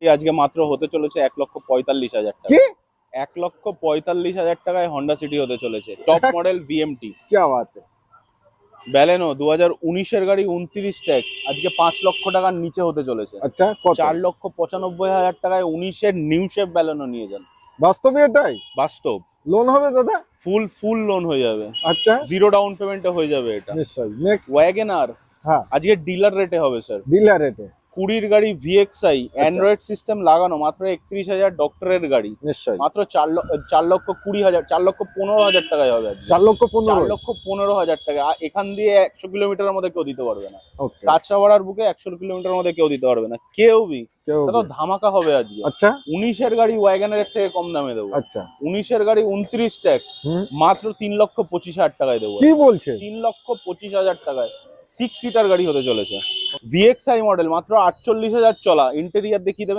আজকে মাত্র হতে চলেছে 1,45,000 টাকা। 1,45,000 টাকায় হন্ডা সিটি হতে চলেছে, টপ মডেল VMT। क्या बात है। ব্যালেনো 2019-এর গাড়ি, 29 ট্যাক্স, আজকে 5 লক্ষ টাকার নিচে হতে চলেছে। আচ্ছা, কত? 4,95,000 টাকায় 19-এর নিউ শেপ ব্যালেনো নিয়ে যান। বাস্তবে এটাই? বাস্তব। লোন হবে দাদা? ফুল লোন হয়ে যাবে। আচ্ছা, জিরো ডাউন পেমেন্টে হয়ে যাবে এটা। নিশ্চয়ই। নেক্সট। ওয়াগনার হ্যাঁ, আজকে ডিলার রেটে হবে স্যার। ডিলার রেটে। 20-র গাড়ি VXI, অ্যান্ড্রয়েড সিস্টেম লাগানো, মাত্র 31,000 ডক্টরের গাড়ি, নিশ্চয়ই। মাত্র 4,20,000, 4,15,000 টাকায় হবে আজকে। 4,15,000। 4,15,000 টাকা। এখান দিয়ে 100 কিলোমিটারের মধ্যে কেউ দিতে পারবে না। ওকে। কাঁচরাপাড়ার বুকে 100 কিলোমিটারের মধ্যে কেউ দিতে পারবে না, কেউ তো ধামাকা হবে আজকে। আচ্ছা 19-এর গাড়ি ওয়াগনারের থেকে কম দামে দেবো। আচ্ছা। 19-এর গাড়ি 29 ট্যাক্স, মাত্র 3,25,000 টাকায় দেবো। কি বলছে? 3,25,000 টাকায় 6 সিটার গাড়ি হতে চলেছে। VXI মডেল, মাত্র 48,000 চলা, ইন্টেরিয়ার দেখিয়ে দেবেন।